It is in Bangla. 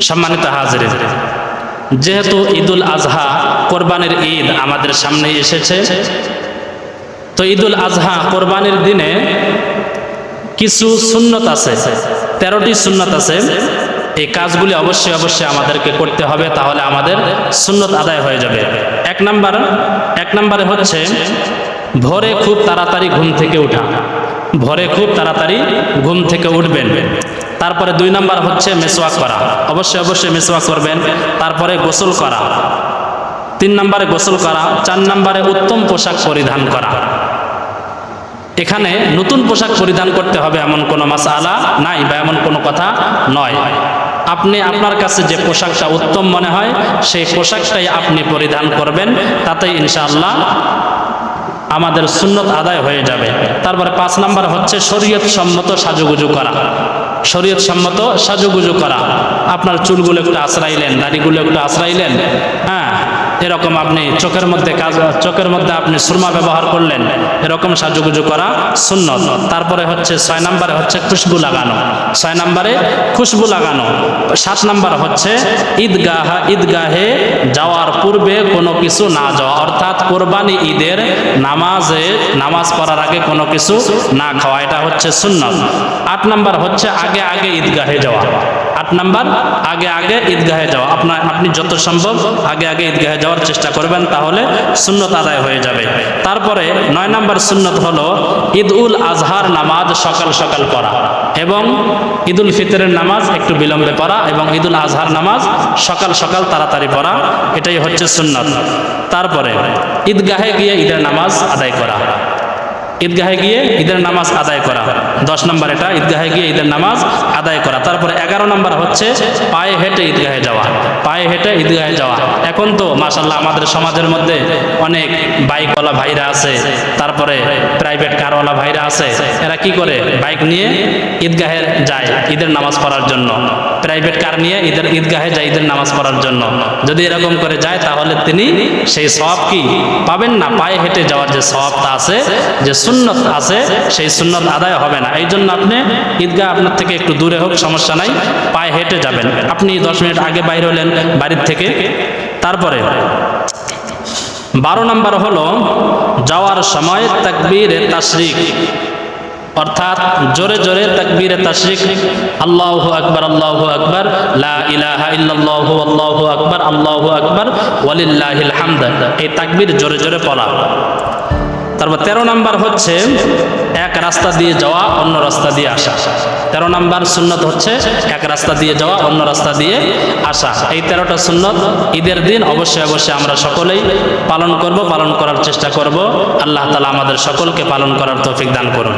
সম্মানিত হাজিরিন, যেহেতু ঈদুল আজহা কোরবানির ঈদ আমাদের সামনে এসেছে, তো ঈদুল আজহা কোরবানির দিনে কিছু সুন্নত আছে, 13টি সুন্নত আছে। এই কাজগুলি অবশ্যই অবশ্যই আমাদেরকে করতে হবে, তাহলে আমাদের সুন্নত আদায় হয়ে যাবে। এক নম্বরে হচ্ছে ভোরে খুব তাড়াতাড়ি ঘুম থেকে ওঠা। ভোরে খুব তাড়াতাড়ি ঘুম থেকে উঠবেন। তারপরে 2 নম্বর হচ্ছে মেসওয়াক করা, অবশ্যই অবশ্যই মেসওয়াক করবেন। তারপরে গোসল করা, 3 নম্বরে গোসল করা। 4 নম্বরে উত্তম পোশাক পরিধান করা। এখানে নতুন পোশাক পরিধান করতে হবে এমন কোনো মাসআলা নাই বা এমন কোনো কথা নয়। আপনি আপনার কাছে যে পোশাকটা উত্তম মনে হয় সেই পোশাকটাই আপনি পরিধান করবেন, তাতেই ইনশাআল্লাহ আমাদের সুন্নত আদায় হয়ে যাবে। তারপরে 5 নম্বর হচ্ছে শরীয়ত সম্মত সাজুগুজু করা। শরীয়ত সম্মত সাজুগুজু করা, আপনার চুলগুলো একটু আশ্রাইলেন, দাড়িগুলো একটু আশ্রাইলেন, হ্যাঁ, এরকম আপনি চোখের মধ্যে আপনি সুরমা ব্যবহার করলেন, এরকম সাজুগুজু করা সুন্নত। তারপরে হচ্ছে 6 নম্বরে হচ্ছে খুশবু লাগানো। 6 নম্বরে খুশবু লাগানো। 7 নম্বর হচ্ছে ঈদগাহে যাওয়ার পূর্বে কোনো কিছু না যাওয়া, অর্থাৎ কোরবানি ঈদের নামাজ পড়ার আগে কোনো কিছু না খাওয়া, এটা হচ্ছে সুন্নত। 8 নম্বর হচ্ছে আগে আগে ঈদগাহে যাওয়া। 8 নম্বর আগে আগে ঈদগাহে যাওয়া। আপনি যত সম্ভব আগে আগে ঈদগাহে যাওয়ার চেষ্টা করবেন, তাহলে সুন্নত আদায় হয়ে যাবে। তারপরে 9 নম্বর সুন্নত হলো ঈদুল আজহার নামাজ সকাল সকাল পড়া এবং ঈদুল ফিতরের নামাজ একটু বিলম্বে পড়া এবং ঈদুল আজহার নামাজ সকাল সকাল তাড়াতাড়ি পড়া, এটাই হচ্ছে সুন্নত। তারপরে ঈদগাহে গিয়ে ঈদের নামাজ আদায় করা। ঈদগাহে গিয়ে ঈদের নামাজ আদায় করা 10 নম্বর, এটা ঈদগাহে গিয়ে ঈদের নামাজ আদায় করা। তারপরে 11 নম্বর হচ্ছে পায়ে হেঁটে ঈদগাহে যাওয়া। পায়ে হেঁটে ঈদগাহে যাওয়া। এখন তো মাশাআল্লাহ আমাদের সমাজের মধ্যে অনেক বাইকওয়ালা ভাইরা আছে, তারপরে প্রাইভেট কারওয়ালা ভাইরা আছে, এরা কি করে বাইক নিয়ে ঈদগাহে যায় ঈদের নামাজ পড়ার জন্য, প্রাইভেট কার নিয়ে ঈদগাহে যায় ঈদের নামাজ পড়ার জন্য। যদি এরকম করে যায় তাহলে তিনি সেই সওয়াব কি পাবেন না, পায়ে হেঁটে যাওয়ার যে সওয়াবটা আছে, যে সুন্নত আছে, সেই সুন্নত আদায় হবে না। এই জন্য আপনি ঈদগাহ আপনার থেকে একটু দূরে হোক, সমস্যা নাই, পায়ে হেঁটে যাবেন। আপনি 10 মিনিট আগে বাইরে হলেন বাড়ির থেকে। তারপরে 12 নম্বর হলো যাওয়ার সময় তাকবীরে তাশরিক, অর্থাৎ জোরে জোরে তাকবীরে তাশরিক, আল্লাহু আকবার আল্লাহু আকবার, লা ইলাহা ইল্লাল্লাহু আল্লাহু আকবার আল্লাহু আকবার ওয়ালিল্লাহিল হামদ, এই তাকবীর জোরে জোরে পড়া। তারপর 13 নম্বর হচ্ছে এক রাস্তা দিয়ে যাওয়া অন্য রাস্তা দিয়ে আসা। 13 নম্বর সুন্নত হচ্ছে এক রাস্তা দিয়ে যাওয়া অন্য রাস্তা দিয়ে আসা। এই 13টা সুন্নত ঈদের দিন অবশ্যই অবশ্যই আমরা সকলেই পালন করার চেষ্টা করব। আল্লাহ তাআলা আমাদের সকলকে পালন করার তৌফিক দান করুন।